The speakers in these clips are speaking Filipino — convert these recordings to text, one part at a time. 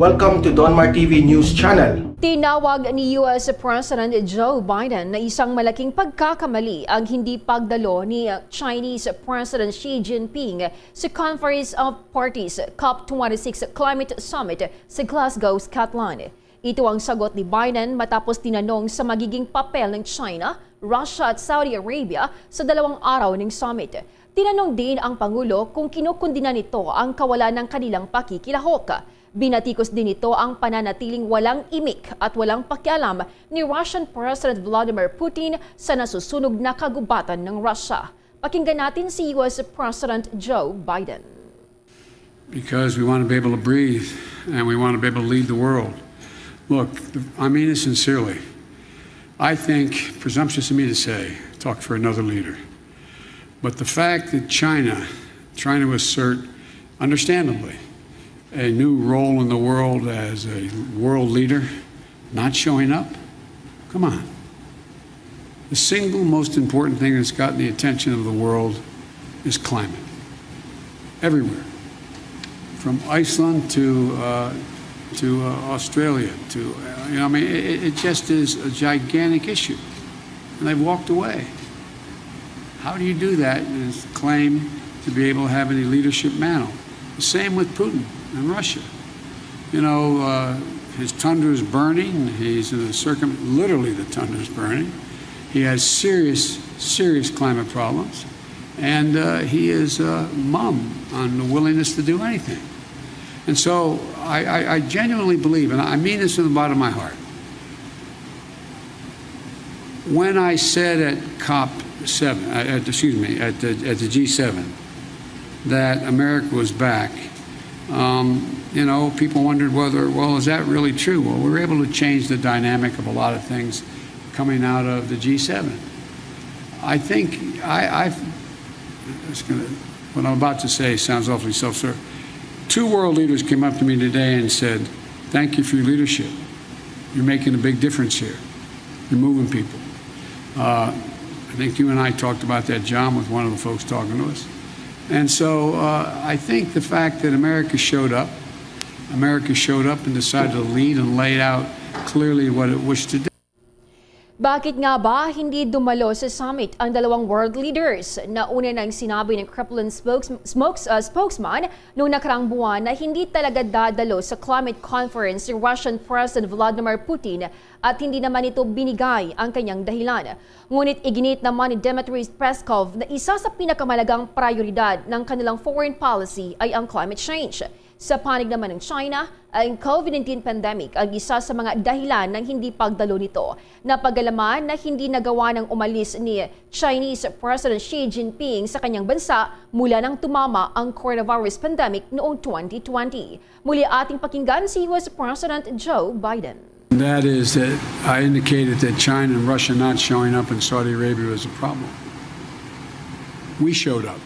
Welcome to Donmar TV News Channel. Tinawag ni U.S. President Joe Biden na isang malaking pagkakamali ang hindi pagdalo ni Chinese President Xi Jinping sa Conference of Parties COP26 Climate Summit sa Glasgow, Scotland. Ito ang sagot ni Biden matapos tinanong sa magiging papel ng China, Russia at Saudi Arabia sa 2 araw ng summit. Tinanong din ang Pangulo kung kinukundina nito ang kawalan ng kanilang pakikilahok. Binatikos din ito ang pananatiling walang imik at walang pakialam ni Russian President Vladimir Putin sa nasusunog na kagubatan ng Russia. Pakinggan natin si U.S. President Joe Biden. Because we want to be able to breathe and we want to be able to lead the world. Look, I mean it sincerely. I think, presumptuous of me to say, talk for another leader. But the fact that China, trying to assert, understandably, a new role in the world as a world leader, not showing up? Come on. The single most important thing that's gotten the attention of the world is climate. Everywhere. From Iceland to Australia, it just is a gigantic issue. And they've walked away. How do you do that and claim to be able to have any leadership mantle? The same with Putin and Russia. His tundra is burning. He's in a literally the tundra is burning. He has serious climate problems. And he is mum on the willingness to do anything. And so I genuinely believe, and I mean this from the bottom of my heart, when I said at COP7, at the G7, that America was back, people wondered is that really true? Well, we were able to change the dynamic of a lot of things coming out of the G7. I think what I'm about to say sounds awfully self-serving. 2 world leaders came up to me today and said, thank you for your leadership. You're making a big difference here. You're moving people. I think you and I talked about that, John, with one of the folks talking to us. And so I think the fact that America showed up and decided to lead and laid out clearly what it wished to do. Bakit nga ba hindi dumalo sa summit ang 2 world leaders? Nauna nang sinabi ng Kremlin spokesman noong nakarang buwan na hindi talaga dadalo sa climate conference si Russian President Vladimir Putin at hindi naman ito binigay ang kanyang dahilan. Ngunit iginit naman ni Dmitry Peskov na isa sa pinakamalagang prioridad ng kanilang foreign policy ay ang climate change. Sa panig naman ng China, ang COVID-19 pandemic ang isa sa mga dahilan ng hindi pagdalo nito. Napagalaman na hindi nagawa ng umalis ni Chinese President Xi Jinping sa kanyang bansa mula nang tumama ang coronavirus pandemic noong 2020. Muli ating pakinggan si U.S. President Joe Biden. That is that I indicated that China and Russia not showing up in Saudi Arabia was a problem. We showed up.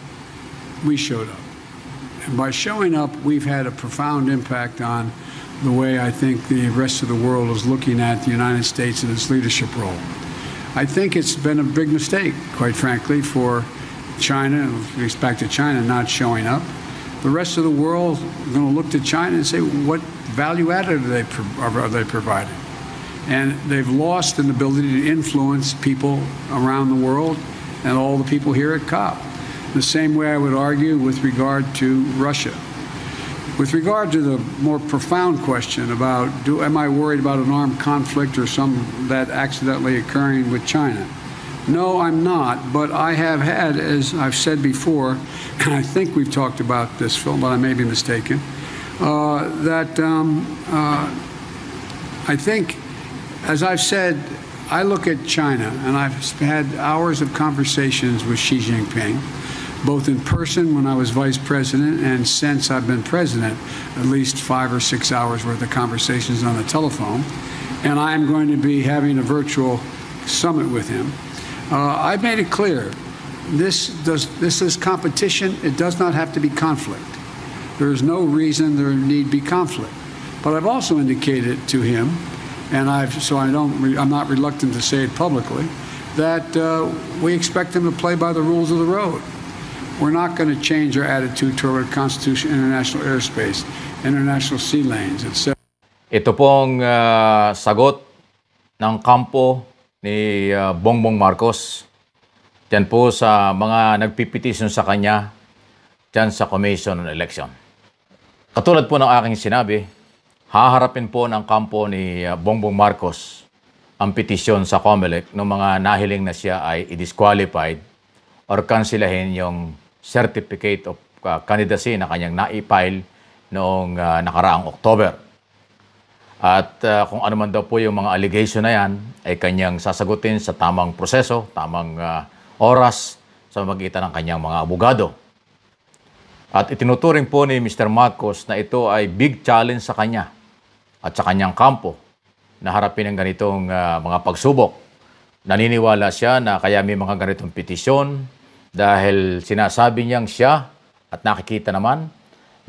And by showing up, we've had a profound impact on the way I think the rest of the world is looking at the United States and its leadership role. I think it's been a big mistake, quite frankly, for China, with respect to China not showing up. The rest of the world is going to look to China and say, what value added are they providing? And they've lost an ability to influence people around the world and all the people here at COP. The same way I would argue with regard to Russia. With regard to the more profound question about am I worried about an armed conflict or some that accidentally occurring with China? No, I'm not, but I have had, as I've said before, and I think we've talked about this, Phil, but I may be mistaken, I think, as I've said, I look at China, and I've had hours of conversations with Xi Jinping, both in person when I was vice president and since I've been president, at least 5 or 6 hours worth of conversations on the telephone. And I'm going to be having a virtual summit with him. I've made it clear, this is competition. It does not have to be conflict. There is no reason there need be conflict. But I've also indicated to him, and I'm not reluctant to say it publicly, that we expect him to play by the rules of the road. We're not going to change our attitude toward Constitution, international airspace, international sea lanes, etc. Ito pong sagot ng kampo ni Bongbong Marcos dyan po sa mga nagpipetisyon sa kanya dyan sa Commission on Election. Katulad po ng aking sinabi, haharapin po ng kampo ni Bongbong Marcos ang petisyon sa COMELEC ng mga nahiling na siya ay i-disqualified or kansilahin yung certificate of candidacy na kanyang naipile noong nakaraang October. At kung ano man daw po yung mga allegation na yan, ay kanyang sasagutin sa tamang proseso, tamang oras sa magitan ng kanyang mga abogado. At itinuturing po ni Mr. Marcos na ito ay big challenge sa kanya at sa kanyang kampo na harapin ang ganitong mga pagsubok. Naniniwala siya na kaya may mga ganitong petisyon dahil sinasabi niyang siya at nakikita naman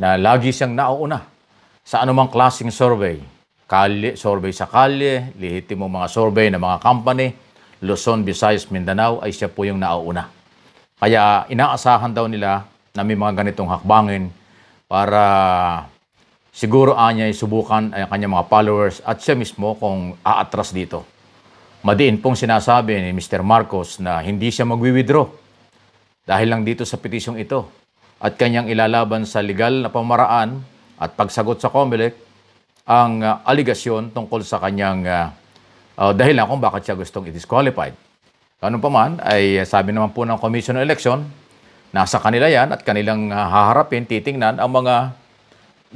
na lagi siyang nauuna sa anumang klaseng survey. Survey sa kalye, lehitimo mga survey ng mga company, Luzon, Visayas, Mindanao ay siya po yung nauuna. Kaya inaasahan daw nila na may mga ganitong hakbangin para siguro niya subukan ang kanyang mga followers at siya mismo kung aatras dito. Madiin pong sinasabi ni Mr. Marcos na hindi siya magwi-withdraw dahil lang dito sa petisyong ito at kanyang ilalaban sa legal na pamaraan at pagsagot sa COMELEC ang aligasyon tungkol sa kanyang dahilan kung bakit siya gustong i-disqualified. Ganun pa man, ay sabi naman po ng Commission on Election, nasa kanila yan at kanilang haharapin, titingnan ang mga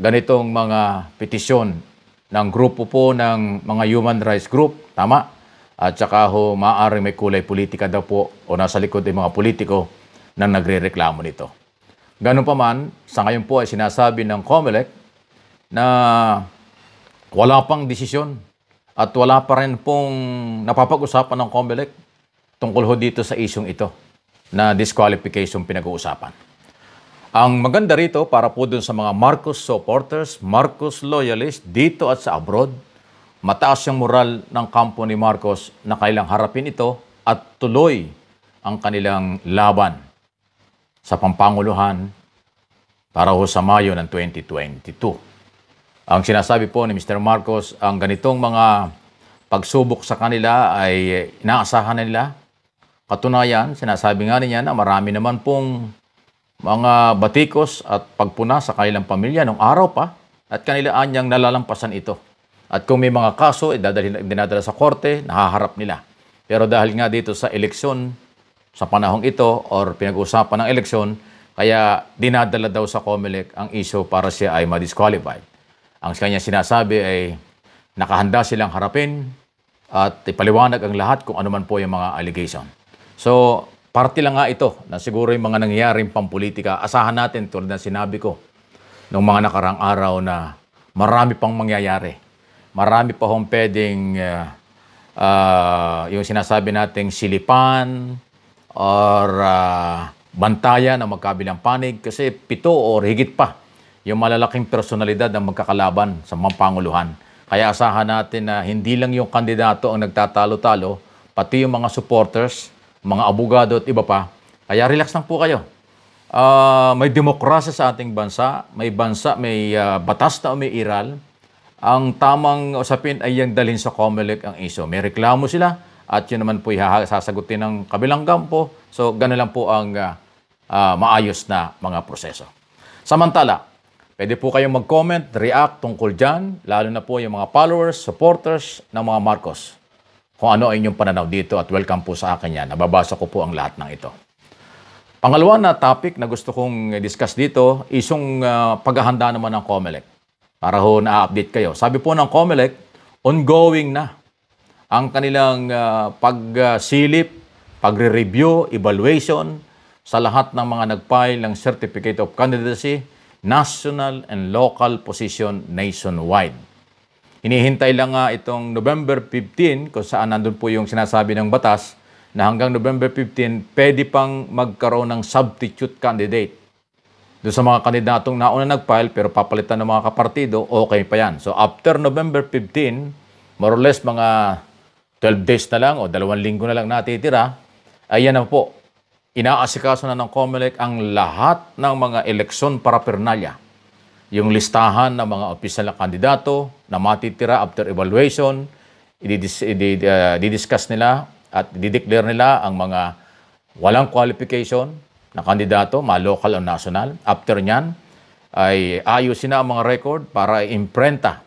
ganitong mga petisyon ng grupo po ng mga human rights group, tama? At saka maaaring may kulay politika daw po o nasa likod ng mga politiko na nagre-reklamo nito. Ganun pa man, sa ngayon po ay sinasabi ng COMELEC na wala pang desisyon at wala pa rin pong napapag-usapan ng COMELEC tungkol ho dito sa isyong ito na disqualification pinag-uusapan. Ang maganda rito para po dun sa mga Marcos supporters, Marcos loyalists dito at sa abroad, mataas yung moral ng kampo ni Marcos na kailang harapin ito at tuloy ang kanilang laban sa pampanguluhan para ho sa Mayo ng 2022. Ang sinasabi po ni Mr. Marcos, ang ganitong mga pagsubok sa kanila ay inaasahan nila. Katunayan, sinasabi nga niya na marami naman pong mga batikos at pagpuna sa kanilang pamilya nung araw pa at kanila anyang nalalampasan ito. At kung may mga kaso, dinadala sa korte, nahaharap nila. Pero dahil nga dito sa eleksyon, sa panahong ito, or pinag-usapan ng eleksyon, kaya dinadala daw sa COMELEC ang issue para siya ay ma-disqualified. Ang kanya sinasabi ay nakahanda silang harapin at ipaliwanag ang lahat kung ano man po yung mga allegation. So, parte lang nga ito na siguro yung mga nangyayaring pampolitika. Asahan natin, tulad ng sinabi ko, noong mga nakarang araw na marami pang mangyayari. Marami pa hong pwedeng yung sinasabi nating silipan or bantayan ng magkabilang panig kasi 7 o higit pa yung malalaking personalidad ng magkakalaban sa mampanguluhan. Kaya asahan natin na hindi lang yung kandidato ang nagtatalo-talo, pati yung mga supporters, mga abogado at iba pa. Kaya relax lang po kayo. May demokrasya sa ating bansa, may batas na umiiral. Ang tamang usapin ay yung dalhin sa COMELEC ang issue. May reklamo sila at yun naman po sasagutin ng kabilang kampo. So, gano'n lang po ang maayos na mga proseso. Samantala, pwede po kayong mag-comment, react tungkol dyan, lalo na po yung mga followers, supporters ng mga Marcos. Kung ano ay inyong pananaw dito at welcome po sa akin yan. Nababasa ko po ang lahat ng ito. Pangalawa na topic na gusto kong discuss dito, isong paghahanda naman ng COMELEC. Para ho na-update kayo. Sabi po ng COMELEC, ongoing na ang kanilang pagsilip, pagre-review, evaluation sa lahat ng mga nag-file ng Certificate of Candidacy, national and local position nationwide. Hinihintay lang nga itong November 15 kung saan nandun po yung sinasabi ng batas na hanggang November 15 pwede pang magkaroon ng substitute candidate. Doon sa mga kandidatong nauna nag-file pero papalitan ng mga kapartido, okay pa yan. So after November 15, more or less mga 12 days na lang o 2 linggo na lang natitira, ayan na po. Inaasikaso na ng COMELEC ang lahat ng mga eleksyon paraphernalia yung listahan ng mga opisyal na kandidato na matitira after evaluation, i-discuss nila at i-declare nila ang mga walang qualification na kandidato, mga local o national. After nyan, ay ayusin na ang mga record para imprenta.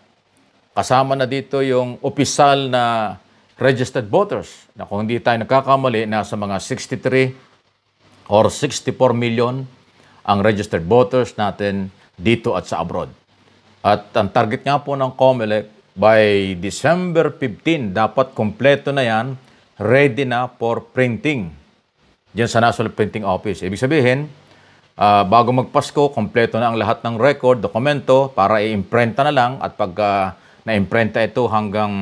Kasama na dito yung opisyal na registered voters na kung hindi tayo nagkakamali, nasa mga 63 or 64 million ang registered voters natin dito at sa abroad. At ang target nga po ng COMELEC, by December 15, dapat kompleto na yan, ready na for printing diyan sa National Printing Office. Ibig sabihin, bago magpasko, kompleto na ang lahat ng record, dokumento, para i-imprenta na lang. At pag na-imprenta ito hanggang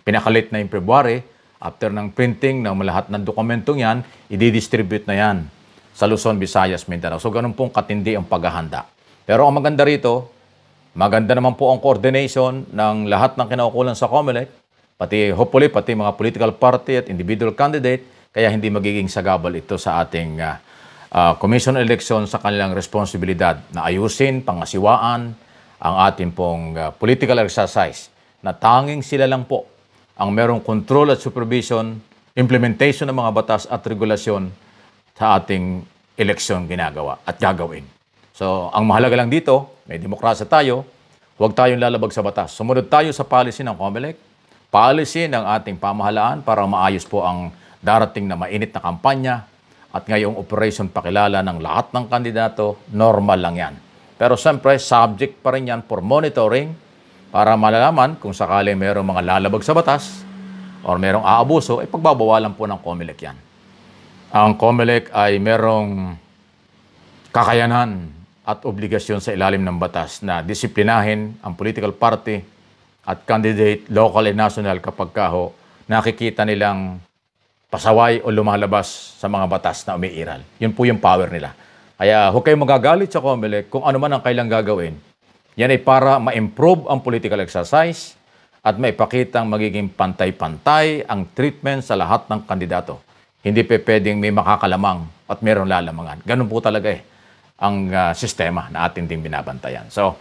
pinakalit na yung February, after ng printing ng lahat ng dokumentong yan, i-distribute na yan sa Luzon, Visayas, Mindanao. So, ganun pong katindi ang paghahanda. Pero ang maganda rito, maganda naman po ang coordination ng lahat ng kinaukulan sa COMELEC, pati hopefully, pati mga political party at individual candidate, kaya hindi magiging sagabal ito sa ating commission election sa kanilang responsibilidad na ayusin, pangasiwaan ang ating pong political exercise na tanging sila lang po ang merong control at supervision, implementation ng mga batas at regulasyon sa ating eleksyon ginagawa at gagawin. So, ang mahalaga lang dito, may demokrasya tayo, huwag tayong lalabag sa batas. Sumunod tayo sa policy ng COMELEC, policy ng ating pamahalaan para maayos po ang darating na mainit na kampanya at ngayong operation pakilala ng lahat ng kandidato, normal lang yan. Pero siyempre, subject pa rin yan for monitoring para malalaman kung sakaling mayroong mga lalabag sa batas or mayroong aabuso, pagbabawalan po ng COMELEC yan. Ang COMELEC ay mayroong kakayanan at obligasyon sa ilalim ng batas na disiplinahin ang political party at candidate, local and national, kapag nakikita nilang pasaway o lumalabas sa mga batas na umiiral. Yun po yung power nila. Kaya huwag kayong magagalit sa COMELEC kung ano man ang kailang gagawin. Yan ay para ma-improve ang political exercise at maipakitang magiging pantay-pantay ang treatment sa lahat ng kandidato. Hindi pa pwedeng may makakalamang at mayroong lalamangan. Ganun po talaga ang sistema na ating ding binabantayan. So,